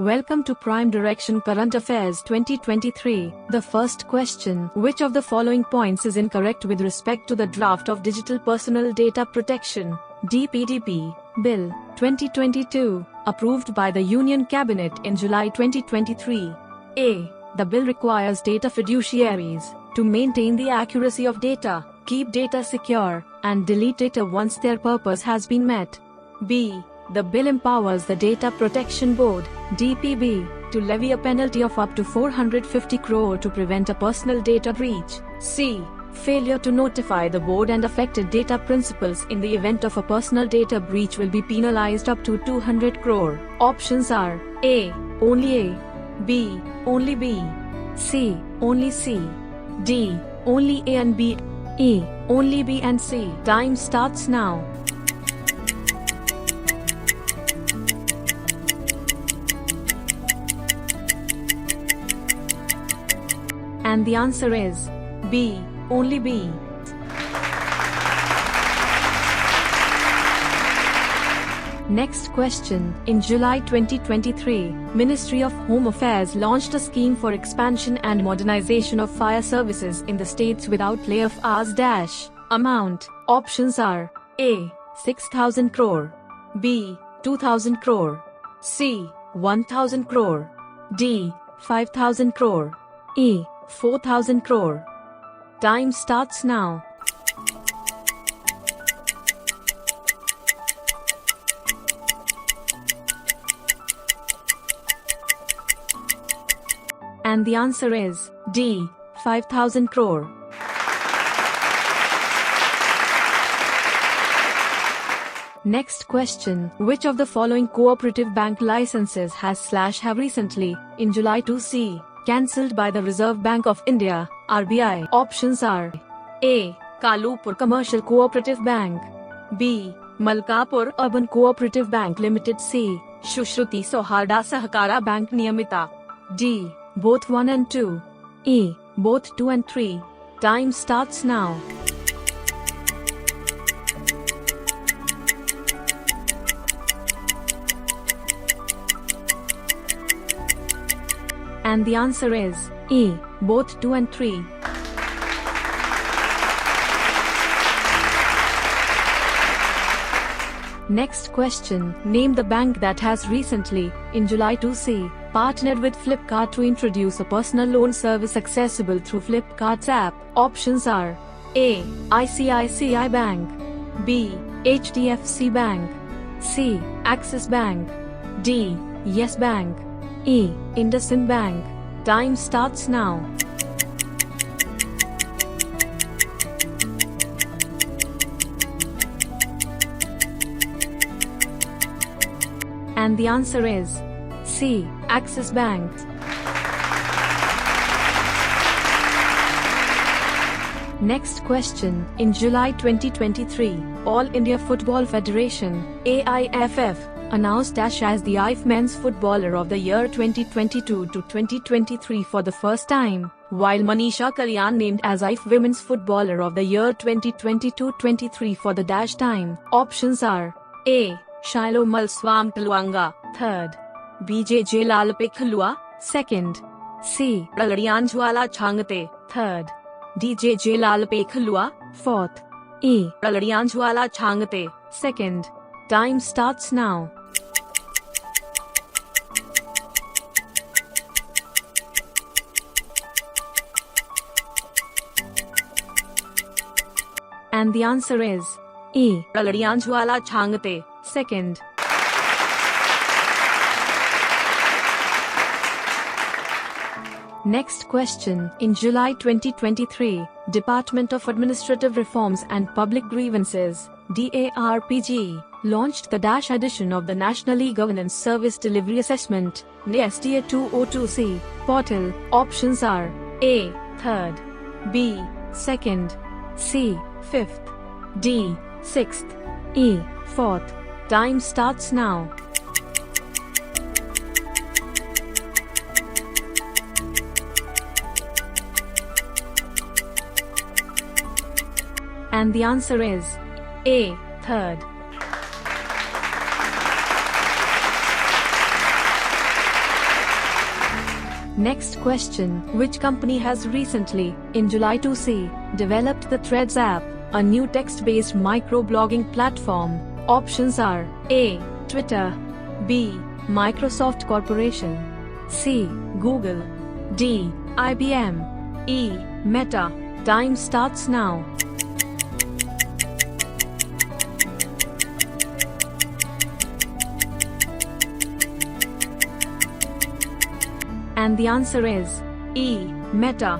Welcome to Prime Direction Current Affairs 2023. The first question: which of the following points is incorrect with respect to the draft of Digital Personal Data Protection (DPDP) Bill 2022, approved by the Union Cabinet in July 2023? A. The bill requires data fiduciaries to maintain the accuracy of data, keep data secure, and delete data once their purpose has been met. B. The bill empowers the Data Protection Board (DPB) to levy a penalty of up to 450 crore to prevent a personal data breach. C. Failure to notify the board and affected data principals in the event of a personal data breach will be penalized up to 200 crore. Options are A. Only A, B. Only B, C. Only C, D. Only A and B, E. Only B and C. Time starts now. And the answer is B. Only B. Next question. In July 2023, Ministry of Home Affairs launched a scheme for expansion and modernization of fire services in the states without outlay of Rs. Amount. Options are A. 6,000 crore, B. 2,000 crore, C. 1,000 crore, D. 5,000 crore, E. 4,000 crore. Time starts now. And the answer is D. 5,000 crore. Next question. Which of the following cooperative bank licenses have recently, in July 2C, cancelled by the Reserve Bank of India, RBI? Options are A. Kalupur Commercial Cooperative Bank, B. Malkapur Urban Cooperative Bank Limited, C. Sushruti Soharda Sahakara Bank Niyamita, D. Both 1 and 2, E. Both 2 and 3. Time starts now. And the answer is E. Both 2 and 3. Next question. Name the bank that has recently, in July 2C, partnered with Flipkart to introduce a personal loan service accessible through Flipkart's app. Options are A. ICICI Bank, B. HDFC Bank, C. Axis Bank, D. Yes Bank, E. IndusInd Bank. Time starts now. And the answer is C. Axis Bank. Next question. In July 2023, All India Football Federation (AIFF) announced Dash as the AIF Men's Footballer of the Year 2022 to 2023 for the first time, while Manisha Kalyan named as AIF Women's Footballer of the Year 2022-23 for the Dash time. Options are A. Shiloh Malswam Talwanga, 3rd, BJJ Lalpe Khalua, 2nd, C. Raladianjwala Changate, 3rd, DJJ Lalpe Khalua, 4th, E. Raladianjwala Changate, 2nd. Time starts now. And the answer is E. Raladianjwala Changate, 2nd. Next question. In July 2023, Department of Administrative Reforms and Public Grievances (DARPG) launched the Dash edition of the National E-Governance Service Delivery Assessment (NSDA 202C) portal. Options are A. 3rd, B. 2nd, C. 5th, D. 6th, E. 4th. Time starts now. And the answer is A. 3rd. Next question. Which company has recently, in July 2C, developed the Threads app, a new text-based microblogging platform? Options are A. Twitter, B. Microsoft Corporation, C. Google, D. IBM, E. Meta. Time starts now. And the answer is E. Meta.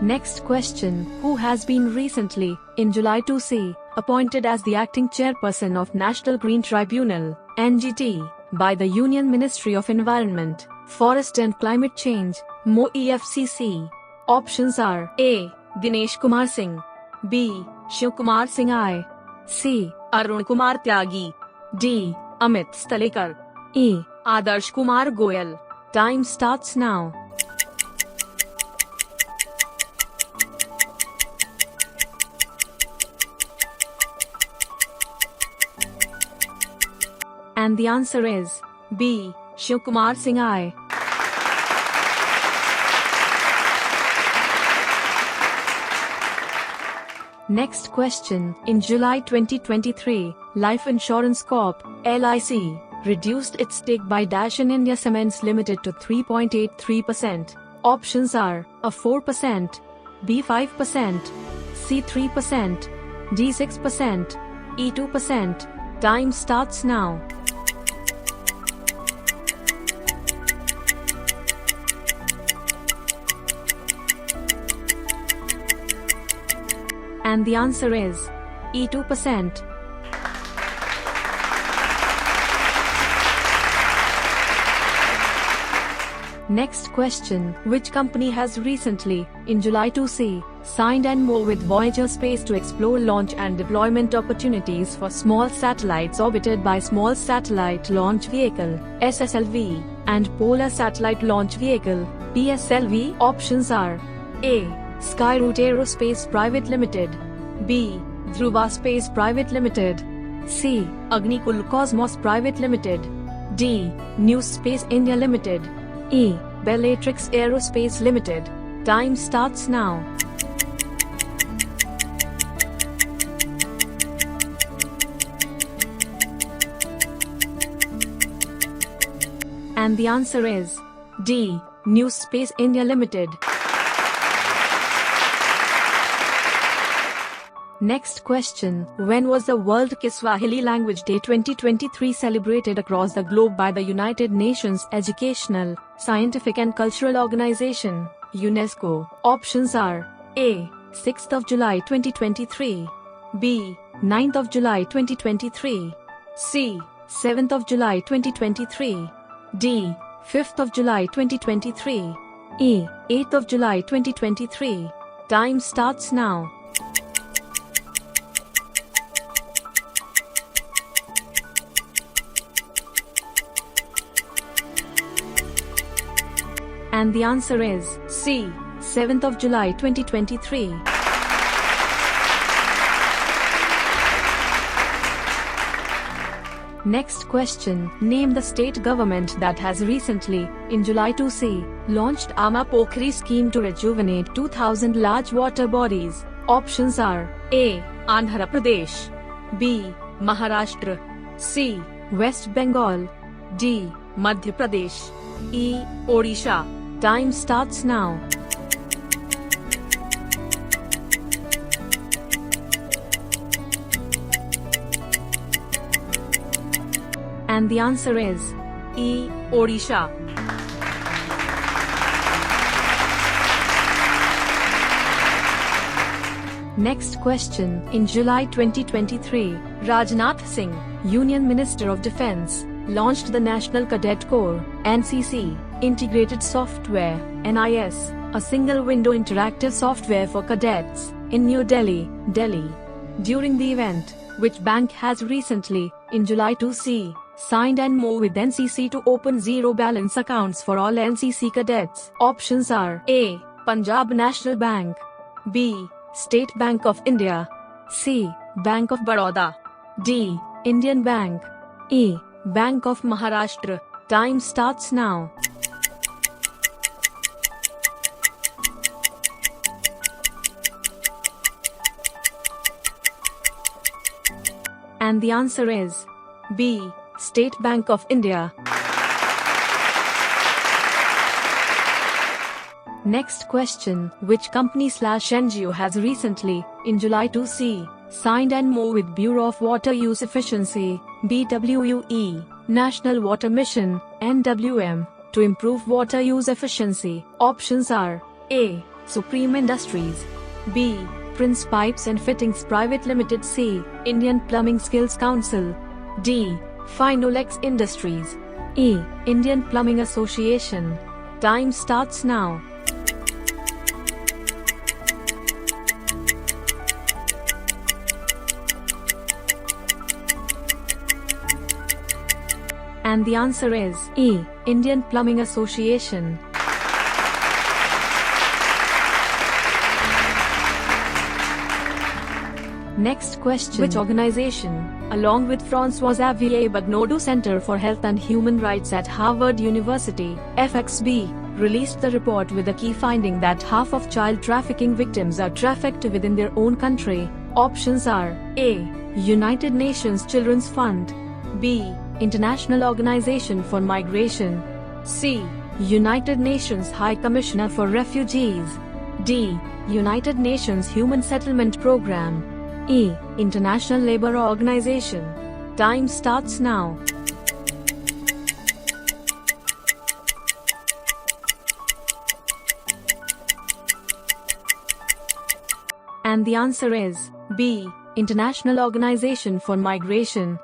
Next question. Who has been recently, in July 2C, appointed as the acting chairperson of National Green Tribunal, NGT, by the Union Ministry of Environment, Forest and Climate Change, MoEFCC? Options are A. Dinesh Kumar Singh, B. Shiv Kumar Singh I, C. Arun Kumar Tyagi, D. Amit Stalekar, E. Adarsh Kumar Goyal. Time starts now. And the answer is B. Shiv Kumar Singh I. Next question. In July 2023, Life Insurance Corp. (LIC) reduced its stake by Dash in India Cements Limited to 3.83%. Options are A 4%, B 5%, C 3%, D 6%, E 2%. Time starts now. And the answer is E 2%. Next question. Which company has recently, in July 2C, signed an MoU with Voyager Space to explore launch and deployment opportunities for small satellites orbited by Small Satellite Launch Vehicle (SSLV) and Polar Satellite Launch Vehicle (PSLV)? Options are A. Skyroot Aerospace Private Limited, B. Dhruva Space Private Limited, C. Agnikul Cosmos Private Limited, D. New Space India Limited, E. Bellatrix Aerospace Limited. Time starts now. And the answer is D. New Space India Limited. Next question. When was the World Kiswahili Language Day 2023 celebrated across the globe by the United Nations Educational, Scientific and Cultural Organization, UNESCO? Options are A. 6th of July 2023, B. 9th of July 2023, C. 7th of July 2023, D. 5th of July 2023, E. 8th of July 2023. Time starts now. And the answer is C. 7th of July 2023. Next question. Name the state government that has recently, in July 2C, launched Ama Pokhri scheme to rejuvenate 2,000 large water bodies. Options are A. Andhra Pradesh, B. Maharashtra, C. West Bengal, D. Madhya Pradesh, E. Odisha. Time starts now. And the answer is E. Odisha. Next question. In July 2023, Rajnath Singh, Union Minister of Defence, launched the National Cadet Corps (NCC) Integrated Software (NIS), a single-window interactive software for cadets, in New Delhi, Delhi. During the event, which bank has recently, in July 2C, signed an MoU with NCC to open zero-balance accounts for all NCC cadets? Options are A. Punjab National Bank, B. State Bank of India, C. Bank of Baroda, D. Indian Bank, A. Bank of Maharashtra. Time starts now. And the answer is B. State Bank of India. Next question. Which company/NGO has recently, in July 2C, signed an MoU with Bureau of Water Use Efficiency, BWE, National Water Mission, NWM, to improve water use efficiency? Options are A. Supreme Industries, B. Prince Pipes and Fittings Private Limited, C. Indian Plumbing Skills Council, D. Finolex Industries. A. Indian Plumbing Association. Time starts now. And the answer is A. Indian Plumbing Association. Next question. Which organization, along with François Xavier Bagnoudou Center for Health and Human Rights at Harvard University, FXB, released the report with the key finding that half of child trafficking victims are trafficked within their own country? Options are A. United Nations Children's Fund, B. International Organization for Migration, C. United Nations High Commissioner for Refugees, D. United Nations Human Settlement Program, E. International Labour Organization. Time starts now. And the answer is B. International Organization for Migration.